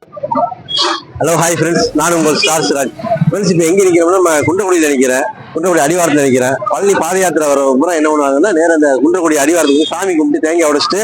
Hello hi friends, நான் உங்கள் star Siraj. Friends, இப்போ எங்கே நிற்கிறோம்னா நம்ம குன்றக்குடியில் நிற்கிறேன். குன்றக்குடி அடிவாரத்தில் நிற்கிறேன். பழனி பாத யாத்திரை வர முறை என்ன பண்ணுவாங்கன்னா, நேரம் அந்த குன்றக்குடி அடிவாரத்துக்கு சாமி கும்பிட்டு தேங்காய் உடைச்சிட்டு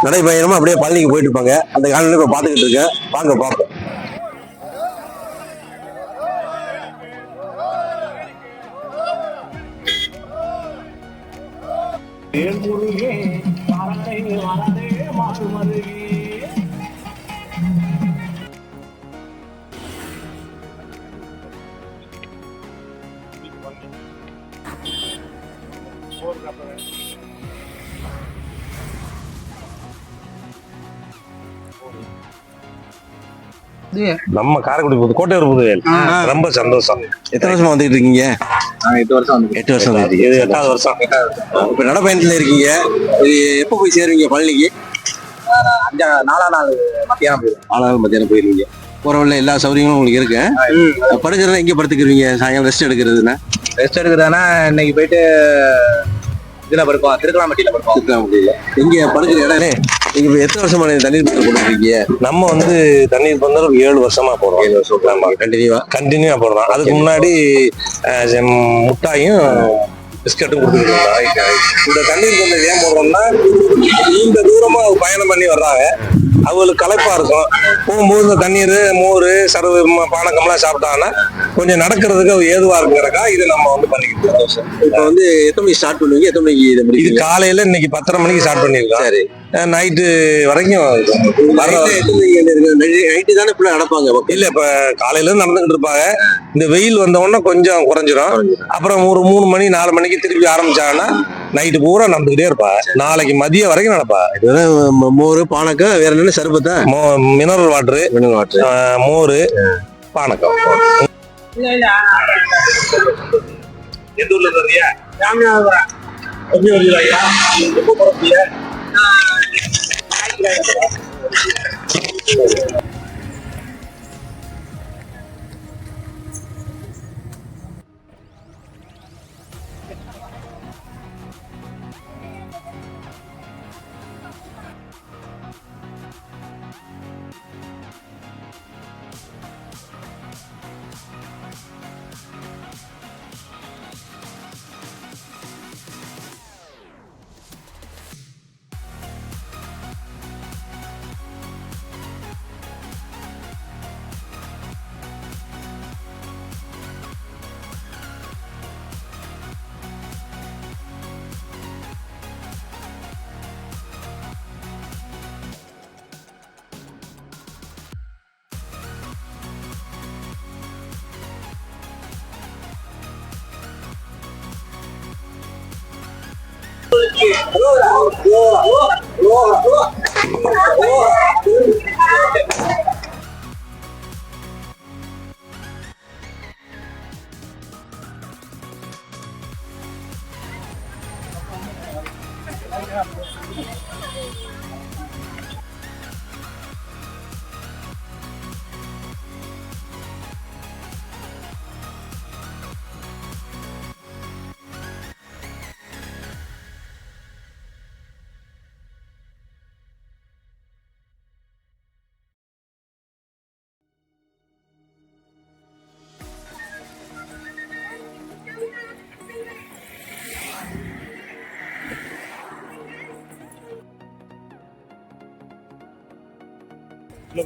நடைபயணமா அப்படியே பழனிக்கு போயிட்டு இருப்பாங்க. அந்த காலையில் இப்போ பார்த்துக்கிட்டு இருக்கேன். வாங்க பார்ப்போம். நம்ம காரைக்குடி புது கோட்டையூர் புதுவேல் ரொம்ப சந்தோஷம். எத்தனை வருஷமா வந்துட்டு இருக்கீங்க? 8 வருஷம். 8 வருஷம். இது 8வது வருஷம். இப்ப நடைபயணத்துல இருக்கீங்க. எப்ப போய் சேருவீங்க பழனிக்கு? 4ஆம் நாள் மத்தியானம் போயிடும். 4 நாள் மத்தியானம் போயிருவீங்க. போற வழியில எல்லா சௌகரியங்களும் உங்களுக்கு இருக்கு. படுக்கிறதா எங்க படுத்துக்கிறீங்க? சாயங்காலம் ரெஸ்ட் எடுக்கிறதுனா? ரெஸ்ட் எடுக்கிறதுனா இன்னைக்கு போயிட்டு இதுல படுப்போம், திருக்கலாம்பட்டியில படுப்போம். திருக்கலாம்பட்டியில இங்க படுக்கிற இடம். நீங்க எத்தனை வருஷமா தண்ணீர் பந்தல் போட்டுருக்கீங்க? நம்ம தண்ணீர் பந்தல் 7 வருஷமா போடுறோம். 7 வருஷம் கண்டினியூவா போடுறோம். அதுக்கு முன்னாடி முட்டாயும் பிஸ்கட்டும் கொடுத்துருக்கோம். இந்த தண்ணீர் பந்தல் ஏன் போடுறோம்னா, இந்த தூரமா பயணம் பண்ணி வர்றாங்க, அவங்களுக்கு களைப்பா இருக்கும். போகும்போது இந்த தண்ணீர், மோர், சர்வ பானக்கம்லாம் சாப்பிட்டாங்கன்னா கொஞ்சம் நடக்கிறதுக்கு ஏதுவா இருக்குங்கிறக்கா இது நம்ம பண்ணிக்கிட்டு இருக்கோம். இப்போ எத்தனை மணிக்கு ஸ்டார்ட் பண்ணுவீங்க? எத்தனை மணிக்கு இது காலையில இன்னைக்கு 10:30 மணிக்கு ஸ்டார்ட் பண்ணிருக்கோம். சரி, நைட்டு வரைக்கும் நைட்டு தானே ஃபுல்லா நடப்பாங்க. இல்ல, இப்ப காலையில இருந்து நடந்துகிட்டு இருப்பாங்க. இந்த வெயில் வந்த உடனே கொஞ்சம் குறைஞ்சிரும். அப்புறம் ஒரு 3 மணி 4 மணிக்கு திருப்பி ஆரம்பிச்சாங்கன்னா நைட்டு பூரா நடந்துகிட்டே இருப்பா. நாளைக்கு மதியம் வரைக்கும் நடப்பா. மோர், பானக்கம், வேற என்ன சர்பத்தா? மினரல் வாட்டரு, மோர், பானக்கம். எந்த ஊர்ல இருந்தியா? எப்படி வருவீங்க? எப்போ போறீங்க?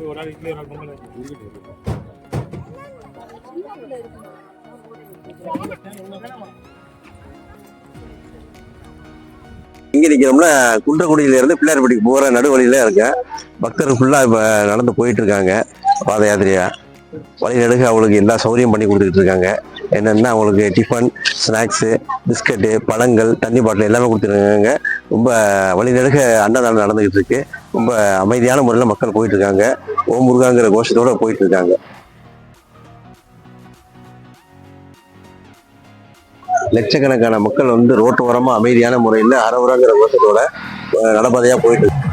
ஒரு ஆள் இட்லி, ஒரு ஆள் பொங்கல் இங்க நிக்கிறோம்னா, குன்றக்குடியில இருந்து பிள்ளையார்பட்டிக்கு போற நடுவழியில இருக்கேன். பக்தர்கள் ஃபுல்லா இப்ப நடந்து போயிட்டு இருக்காங்க பாத யாத்திரையா. வழி நடுக அவங்களுக்கு எல்லா சௌகரியம் பண்ணி கொடுத்துட்டு இருக்காங்க. என்னன்னா, அவங்களுக்கு டிஃபன், ஸ்நாக்ஸு, பிஸ்கட்டு, பழங்கள், தண்ணி பாட்டில் எல்லாமே கொடுத்துருக்காங்க. ரொம்ப வழி நடுக அன்னதானம் நடந்துகிட்டு இருக்கு. ரொம்ப அமைதியான முறையில் மக்கள் போயிட்டு இருக்காங்க. ஓம் முருகாங்கிற கோஷத்தோட போயிட்டு இருக்காங்க. லட்சக்கணக்கான மக்கள் ரோட்டு ஓரமா அமைதியான முறையில் அரவுராங்கிற கோஷத்தோட நடப்பாதையா போயிட்டு இருக்கு.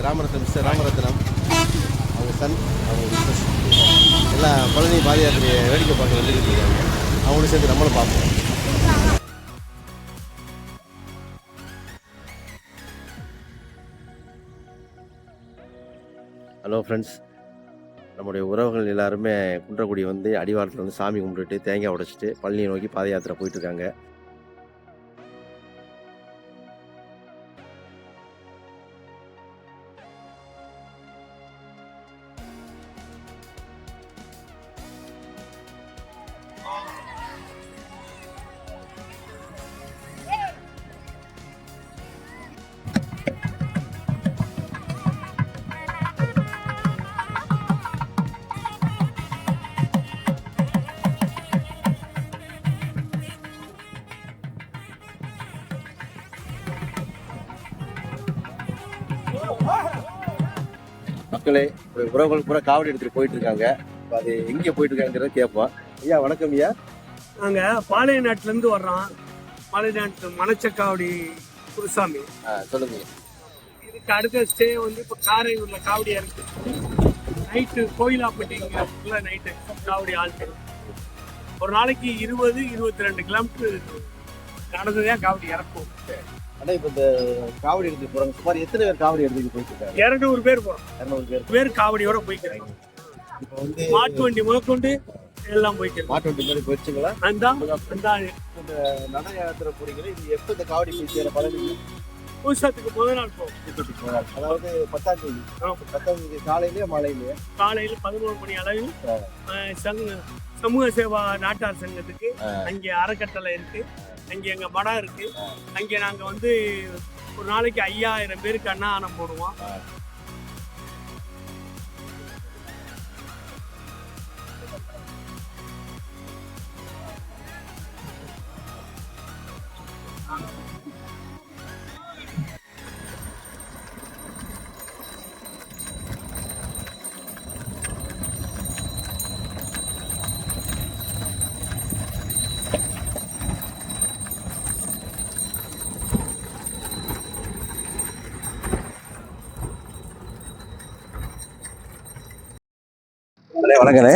ராமரத்னம் மிஸ்டர் ராமரத்னம் அவங்க சன் அவங்க மிஸ்ஸஸ் எல்லாம் பழனி பாத யாத்திரையை வேடிக்கை பார்க்க வந்துக்கிட்டு இருக்காங்க. அவங்களோட சேர்ந்து நம்மளும் பார்ப்போம். ஹலோ ஃப்ரெண்ட்ஸ், நம்முடைய உறவுகள் எல்லாருமே குன்றக்குடி வந்து அடிவாரத்தில் வந்து சாமி கும்பிட்டுட்டு தேங்காய் உடைச்சிட்டு பழனியை நோக்கி பாத யாத்திரை போயிட்டுருக்காங்க. மக்களே, உறவுகள் பூரா காவடி எடுத்துட்டு போயிட்டு இருக்காங்க. அது எங்கே போயிட்டு இருக்காங்கிறத கேட்போம். ஐயா வணக்கம் ஐயா. நாங்கள் பாளையநாட்டிலேருந்து வர்றோம். பாளையநாட்டு மணச்சக்காவடி குருசாமி. சொல்லுங்க. இதுக்கு அடுத்த ஸ்டே வந்து இப்போ காரையூரில் காவடி இருக்கு. நைட்டு கோயிலாப்பட்டிங்கிற நைட்டு காவடி ஆள்ட்டு ஒரு நாளைக்கு 20-22 கிலோமீட்டர் நடந்துதான் காவடி இறக்கும். ஆனால் இப்போ இந்த காவடி எடுத்துட்டு போகிறாங்க. சுமார் எத்தனை பேர் காவடி எடுத்துட்டு போயிட்டு இருக்காங்க? 200 பேர் போகிறோம். 200 பேர் காவடியோட போய்க்கிறாங்க. இப்போ வந்து மாட்டு வண்டி முதற்கொண்டு எல்லாம் போய்க்கிறோம். மாட்டு வண்டி மாதிரி போயிடுச்சுங்களா? அந்த இந்த நட யாத்திரை போறீங்களா? இது எப்போ இந்த காவடி போய் சேர பழனி? பூசத்துக்கு முதல் நாள் போகும். அதாவது 10ஆம் தேதி. 10ஆம் தேதி காலையிலேயே மாலையிலேயே? காலையில் 11 மணி அளவில் சமூக சேவா நாட்டார் சங்கத்துக்கு அங்கே அறக்கட்டளை இருக்கு. அங்கே எங்கள் மடம் இருக்கு. அங்கே நாங்கள் வந்து ஒரு நாளைக்கு 5000 பேருக்கு அன்னதானம் போடுவோம். வணக்கண்ணே.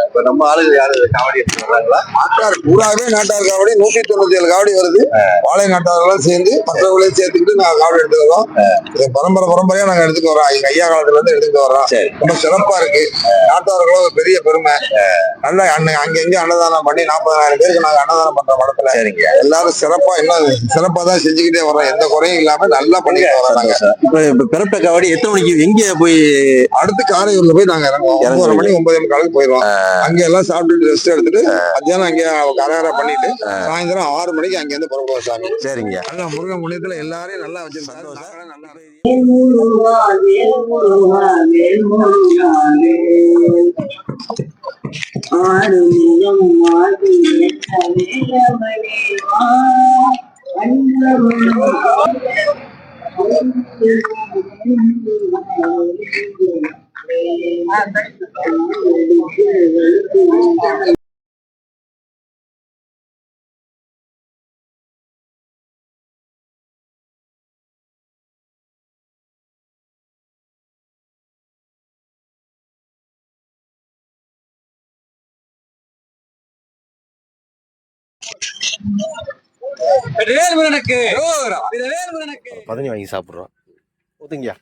இப்ப நம்ம ஆளுங்க யாரு காவடி எடுத்து வர்றாங்களா? நாட்டார் பூராவே நாட்டார் காவடி 197 காவடி வருது. வாழை நாட்டாரெல்லாம் சேர்ந்து மற்றவர்களையும் சேர்த்துக்கிட்டு நாங்க காவடி எடுத்து வரோம். இதை பரம்பரையா நாங்க எடுத்துட்டு வரோம். எங்க ஐயா காலத்துல இருந்து எடுத்துட்டு வரோம். ரொம்ப சிறப்பா இருக்கு. நாட்டார்களும் ஒரு பெரிய பெருமை. நல்லா அங்க அன்னதானம் பண்ணி 40,000 பேருக்கு நாங்க அன்னதானம் பண்ற மடத்துல. சரிங்க. எல்லாரும் சிறப்பா சிறப்பா தான் செஞ்சுக்கிட்டே வரோம். எந்த குறையும் இல்லாம நல்லா பண்ணிட்டு வரோம். நாங்க இப்ப பிறப்ப காவடி எத்தனை மணிக்கு எங்க போய் அடுத்து காரையூர்ல போய் நாங்க இறங்குவோம். 9 மணி 9:45 போயிடுவோம். அங்க எல்லாம் சாப்பிட்டுட்டு ரெஸ்ட் எடுத்துட்டு மத்தியானம் அங்கே கரகரை பண்ணிட்டு சாயந்தரம் 6 மணிக்கு அங்க இருந்து புறப்படுவோம் சாமி. சரிங்க. அதான் முருகன் புண்ணியத்துல எல்லாரையும் நல்லா வச்சிருக்காங்க. பதனி வாங்கி சாப்பிட்றோம். ஊத்துங்கயா.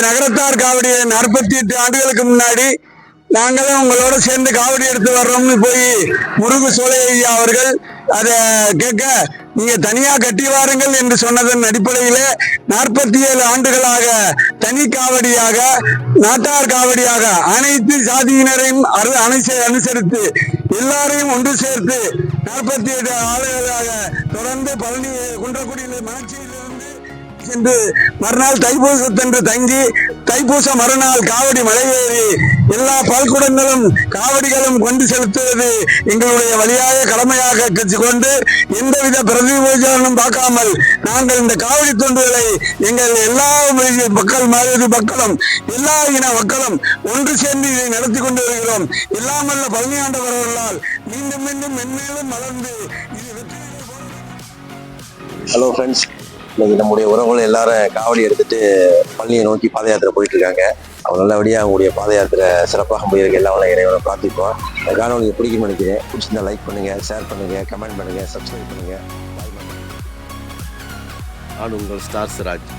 நகரத்தார் காவடி 48 ஆண்டுகளுக்கு முன்னாடி நாங்களும் உங்களோட சேர்ந்து காவடி எடுத்து வர்றோம்னு போய் முருகு சோலை ஐயா அவர்கள் அதை கேட்க நீங்க தனியா கட்டி வாருங்கள் என்று சொன்னதன் அடிப்படையிலே 47 ஆண்டுகளாக தனி காவடியாக நாட்டார் காவடியாக அனைத்து சாதியினரையும் அனுசரித்து எல்லாரையும் ஒன்று சேர்த்து 47 ஆண்டுகளாக தொடர்ந்து பழனி குன்றக்குடியில் மணச்சியிலிருந்து சென்று மறுநாள் தைப்பூசத்தன்று தங்கி தைப்பூச மறுநாள் காவடி மலையேறி எல்லா பால்குடங்களும் காவடிகளும் கொண்டு செலுத்துவது எங்களுடைய வழியாக கடமையாக கொண்டு எந்தவித பிரதிபோஜனம் பார்க்காமல் நாங்கள் இந்த காவடி தொண்டுகளை எங்கள் எல்லா மக்கள் மாதிரி மக்களும் எல்லா இன மக்களும் ஒன்று சேர்ந்து இதை நடத்தி கொண்டு வருகிறோம். எல்லாம் வல்ல பழனி ஆண்டவர்களால் மீண்டும் மீண்டும் மென்மேலும் வளர்ந்து இது வெற்றி. ஹலோ ஃப்ரெண்ட்ஸ், இன்னைக்கு நம்முடைய உறவுகள் எல்லாரும் காவடி எடுத்துட்டு பழனியை நோக்கி பாத யாத்திரை போயிட்டு இருக்காங்க. அவங்க நல்லபடியாக அவங்களுடைய பாத யாத்திரை சிறப்பாக முடியிருக்கு. எல்லாம் இறைவனை பிரார்த்திப்போம். இந்த காணொலியை பிடிக்கும்னு நினைக்கிறேன். பிடிச்சிருந்தா லைக் பண்ணுங்க, ஷேர் பண்ணுங்க, கமெண்ட் பண்ணுங்க, சப்ஸ்கிரைப் பண்ணுங்க. நான் உங்கள் ஸ்டார் சிராஜ்.